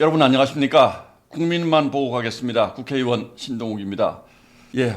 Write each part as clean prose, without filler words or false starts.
여러분 안녕하십니까? 국민만 보고 가겠습니다. 국회의원 신동욱입니다.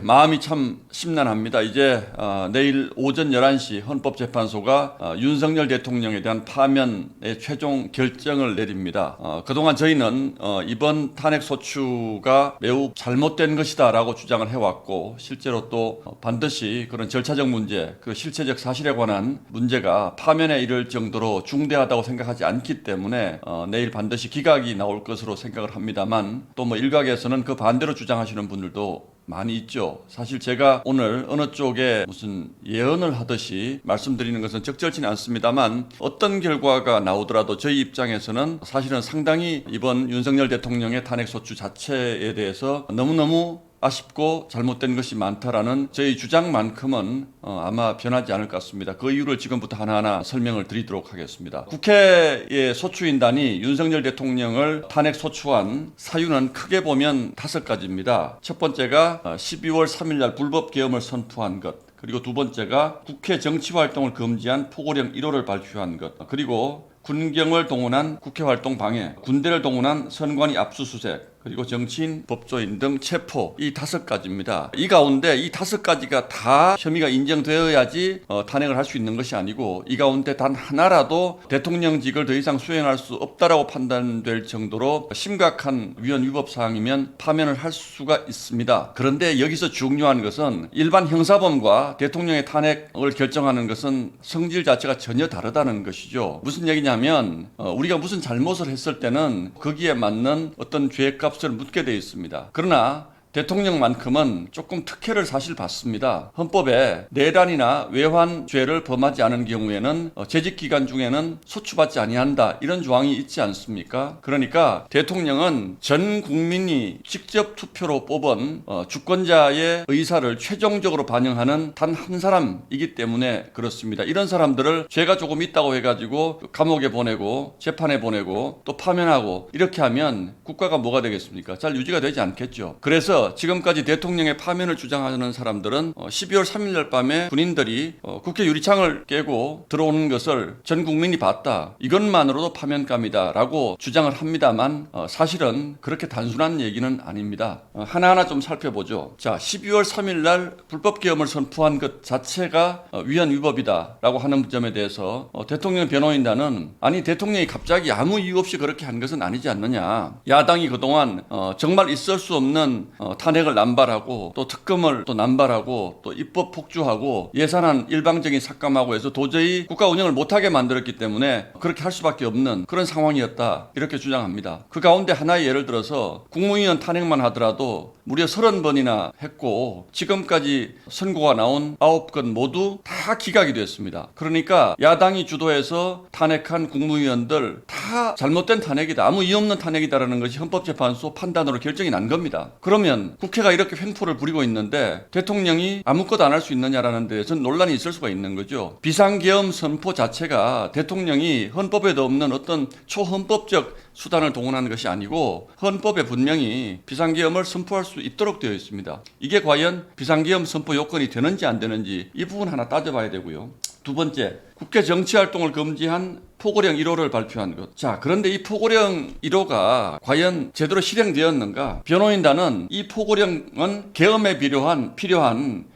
마음이 참 심란합니다. 이제 내일 오전 11시 헌법재판소가 윤석열 대통령에 대한 파면의 최종 결정을 내립니다. 그동안 저희는 이번 탄핵소추가 매우 잘못된 것이다라고 주장을 해왔고, 실제로 또 반드시 그런 절차적 문제, 그 실체적 사실에 관한 문제가 파면에 이를 정도로 중대하다고 생각하지 않기 때문에 내일 반드시 기각이 나올 것으로 생각을 합니다만, 또 일각에서는 그 반대로 주장하시는 분들도 많이 있죠. 사실 제가 오늘 어느 쪽에 무슨 예언을 하듯이 말씀드리는 것은 적절치는 않습니다만, 어떤 결과가 나오더라도 저희 입장에서는 사실은 상당히 이번 윤석열 대통령의 탄핵소추 자체에 대해서 너무너무 아쉽고 잘못된 것이 많다라는 저희 주장만큼은 아마 변하지 않을 것 같습니다. 그 이유를 지금부터 하나하나 설명을 드리도록 하겠습니다. 국회의 소추인단이 윤석열 대통령을 탄핵 소추한 사유는 크게 보면 5가지입니다. 첫 번째가 12월 3일 날 불법 계엄을 선포한 것, 그리고 두 번째가 국회 정치활동을 금지한 포고령 1호를 발표한 것, 그리고 군경을 동원한 국회활동 방해, 군대를 동원한 선관위 압수수색, 그리고 정치인, 법조인 등 체포, 이 5가지입니다. 이 가운데 이 5가지가 다 혐의가 인정되어야지 탄핵을 할 수 있는 것이 아니고, 이 가운데 단 하나라도 대통령직을 더 이상 수행할 수 없다라고 판단될 정도로 심각한 위헌 위법 사항이면 파면을 할 수가 있습니다. 그런데 여기서 중요한 것은 일반 형사범과 대통령의 탄핵을 결정하는 것은 성질 자체가 전혀 다르다는 것이죠. 무슨 얘기냐면 우리가 무슨 잘못을 했을 때는 거기에 맞는 어떤 죄값 을 묻게 되어 있습니다. 그러나 대통령만큼은 조금 특혜를 사실 받습니다. 헌법에 내란이나 외환죄를 범하지 않은 경우에는 재직 기간 중에는 소추받지 아니한다, 이런 조항이 있지 않습니까? 그러니까 대통령은 전 국민이 직접 투표로 뽑은 주권자의 의사를 최종적으로 반영하는 단 한 사람이기 때문에 그렇습니다. 이런 사람들을 죄가 조금 있다고 해가지고 감옥에 보내고 재판에 보내고 또 파면하고 이렇게 하면 국가가 뭐가 되겠습니까? 잘 유지가 되지 않겠죠. 그래서 지금까지 대통령의 파면을 주장하는 사람들은 12월 3일 날 밤에 군인들이 국회 유리창을 깨고 들어오는 것을 전 국민이 봤다, 이것만으로도 파면감이다 라고 주장을 합니다만, 사실은 그렇게 단순한 얘기는 아닙니다. 하나하나 좀 살펴보죠. 자, 12월 3일 날 불법 계엄을 선포한 것 자체가 위헌 위법이다 라고 하는 점에 대해서 대통령 변호인단은, 아니 대통령이 갑자기 아무 이유 없이 그렇게 한 것은 아니지 않느냐, 야당이 그동안 정말 있을 수 없는 탄핵을 남발하고 또 특검을 또 남발하고 또 입법 폭주하고 예산안 일방적인 삭감하고 해서 도저히 국가 운영을 못하게 만들었기 때문에 그렇게 할 수밖에 없는 그런 상황이었다, 이렇게 주장합니다. 그 가운데 하나의 예를 들어서 국무위원 탄핵만 하더라도 무려 30번이나 했고, 지금까지 선고가 나온 9건 모두 다 기각이 됐습니다. 그러니까 야당이 주도해서 탄핵한 국무위원들 다 잘못된 탄핵이다, 아무 이유 없는 탄핵이다라는 것이 헌법재판소 판단으로 결정이 난 겁니다. 그러면 국회가 이렇게 횡포를 부리고 있는데 대통령이 아무것도 안 할 수 있느냐라는 데에서는 논란이 있을 수가 있는 거죠. 비상계엄 선포 자체가 대통령이 헌법에도 없는 어떤 초헌법적 수단을 동원하는 것이 아니고, 헌법에 분명히 비상계엄을 선포할 수 있도록 되어 있습니다. 이게 과연 비상계엄 선포 요건이 되는지 안 되는지, 이 부분 하나 따져봐야 되고요. 두 번째, 국회 정치활동을 금지한 포고령 1호를 발표한 것. 자, 그런데 이 포고령 1호가 과연 제대로 실행되었는가? 변호인단은 이 포고령은 계엄에 필요한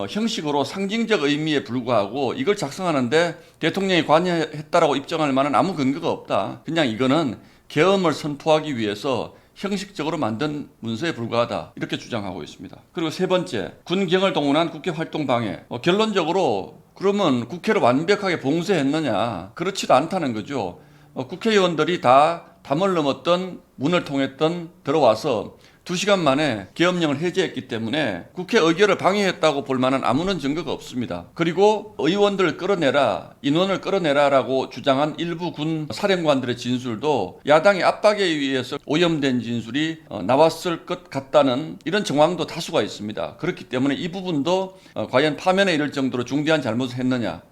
형식으로 상징적 의미에 불구하고 이걸 작성하는데 대통령이 관여했다라고 입증할 만한 아무 근거가 없다, 그냥 이거는 계엄을 선포하기 위해서 형식적으로 만든 문서에 불과하다, 이렇게 주장하고 있습니다. 그리고 세 번째, 군경을 동원한 국회 활동 방해. 결론적으로 그러면 국회를 완벽하게 봉쇄했느냐? 그렇지도 않다는 거죠. 국회의원들이 다 담을 넘었던 문을 통했던 들어와서 2시간 만에 계엄령을 해제했기 때문에 국회 의결을 방해했다고 볼 만한 아무런 증거가 없습니다. 그리고 의원들을 끌어내라, 인원을 끌어내라라고 주장한 일부 군 사령관들의 진술도 야당의 압박에 의해서 오염된 진술이 나왔을 것 같다는 이런 정황도 다수가 있습니다. 그렇기 때문에 이 부분도 과연 파면에 이를 정도로 중대한 잘못을 했느냐,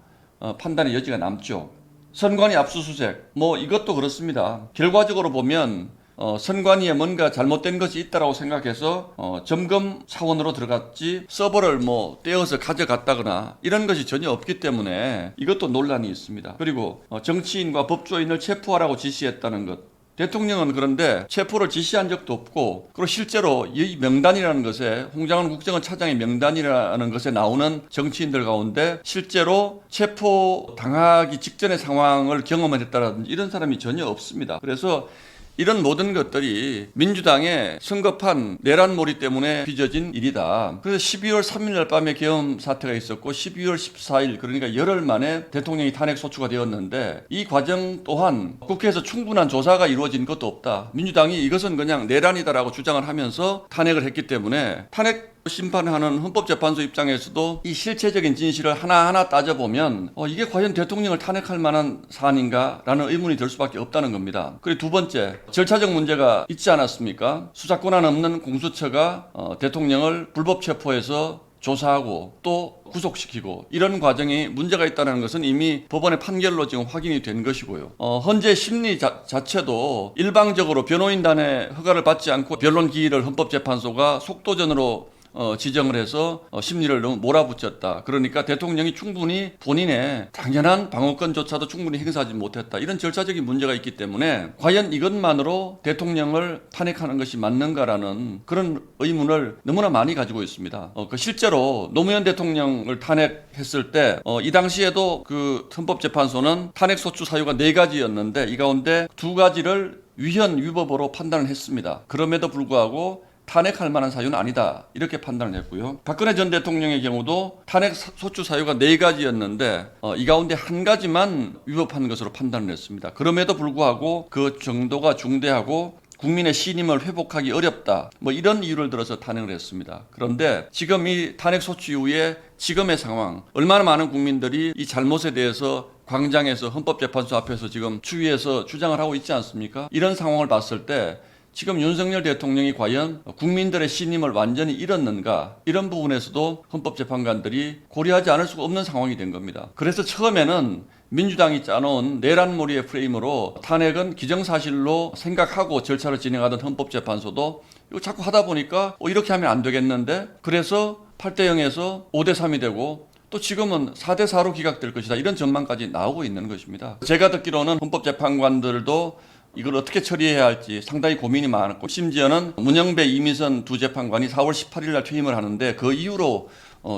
판단의 여지가 남죠. 선관위 압수수색, 이것도 그렇습니다. 결과적으로 보면 선관위에 뭔가 잘못된 것이 있다라고 생각해서 점검 차원으로 들어갔지 서버를 떼어서 가져갔다거나 이런 것이 전혀 없기 때문에 이것도 논란이 있습니다. 그리고 정치인과 법조인을 체포하라고 지시했다는 것, 대통령은 그런데 체포를 지시한 적도 없고, 그리고 실제로 이 명단이라는 것에, 홍장원 국정원 차장의 명단이라는 것에 나오는 정치인들 가운데 실제로 체포 당하기 직전의 상황을 경험했다라든지 이런 사람이 전혀 없습니다. 그래서 이런 모든 것들이 민주당의 성급한 내란몰이 때문에 빚어진 일이다. 그래서 12월 3일 날 밤에 계엄 사태가 있었고 12월 14일, 그러니까 열흘 만에 대통령이 탄핵 소추가 되었는데, 이 과정 또한 국회에서 충분한 조사가 이루어진 것도 없다. 민주당이 이것은 그냥 내란이다라고 주장을 하면서 탄핵을 했기 때문에, 탄핵 심판하는 헌법재판소 입장에서도 이 실체적인 진실을 하나하나 따져보면 이게 과연 대통령을 탄핵할 만한 사안인가라는 의문이 들 수밖에 없다는 겁니다. 그리고 두 번째, 절차적 문제가 있지 않았습니까? 수사권한 없는 공수처가 대통령을 불법 체포해서 조사하고 또 구속시키고, 이런 과정이 문제가 있다는 것은 이미 법원의 판결로 지금 확인이 된 것이고요. 헌재 심리 자체도 일방적으로 변호인단의 허가를 받지 않고 변론 기일을 헌법재판소가 속도전으로 지정을 해서 심리를 너무 몰아붙였다. 그러니까 대통령이 충분히 본인의 당연한 방어권조차도 충분히 행사하지 못했다. 이런 절차적인 문제가 있기 때문에 과연 이것만으로 대통령을 탄핵하는 것이 맞는가라는 그런 의문을 너무나 많이 가지고 있습니다. 실제로 노무현 대통령을 탄핵했을 때 이 당시에도 그 헌법재판소는 탄핵소추 사유가 4가지였는데 이 가운데 2가지를 위헌 위법으로 판단을 했습니다. 그럼에도 불구하고 탄핵할 만한 사유는 아니다, 이렇게 판단을 했고요. 박근혜 전 대통령의 경우도 탄핵 소추 사유가 4가지였는데 이 가운데 1가지만 위법한 것으로 판단을 했습니다. 그럼에도 불구하고 그 정도가 중대하고 국민의 신임을 회복하기 어렵다, 이런 이유를 들어서 탄핵을 했습니다. 그런데 지금 이 탄핵 소추 이후에 지금의 상황, 얼마나 많은 국민들이 이 잘못에 대해서 광장에서 헌법재판소 앞에서 지금 추위에서 주장을 하고 있지 않습니까? 이런 상황을 봤을 때 지금 윤석열 대통령이 과연 국민들의 신임을 완전히 잃었는가, 이런 부분에서도 헌법재판관들이 고려하지 않을 수가 없는 상황이 된 겁니다. 그래서 처음에는 민주당이 짜놓은 내란몰이의 프레임으로 탄핵은 기정사실로 생각하고 절차를 진행하던 헌법재판소도 이거 자꾸 하다 보니까 이렇게 하면 안 되겠는데, 그래서 8대0에서 5대3이 되고 또 지금은 4대4로 기각될 것이다, 이런 전망까지 나오고 있는 것입니다. 제가 듣기로는 헌법재판관들도 이걸 어떻게 처리해야 할지 상당히 고민이 많았고, 심지어는 문영배, 이미선 두 재판관이 4월 18일 날 퇴임을 하는데 그 이후로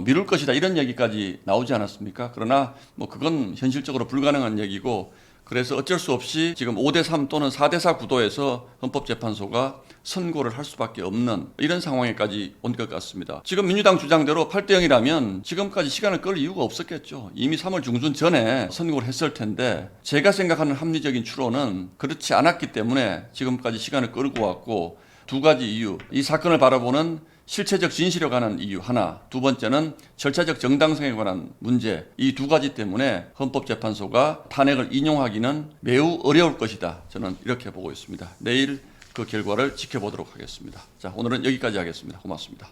미룰 것이다, 이런 얘기까지 나오지 않았습니까? 그러나 그건 현실적으로 불가능한 얘기고, 그래서 어쩔 수 없이 지금 5대3 또는 4대4 구도에서 헌법재판소가 선고를 할 수밖에 없는 이런 상황에까지 온 것 같습니다. 지금 민주당 주장대로 8대0이라면 지금까지 시간을 끌 이유가 없었겠죠. 이미 3월 중순 전에 선고를 했을 텐데, 제가 생각하는 합리적인 추론은 그렇지 않았기 때문에 지금까지 시간을 끌고 왔고, 2가지 이유, 이 사건을 바라보는 실체적 진실에 관한 이유 하나, 두 번째는 절차적 정당성에 관한 문제, 이 2가지 때문에 헌법재판소가 탄핵을 인용하기는 매우 어려울 것이다, 저는 이렇게 보고 있습니다. 내일 그 결과를 지켜보도록 하겠습니다. 자, 오늘은 여기까지 하겠습니다. 고맙습니다.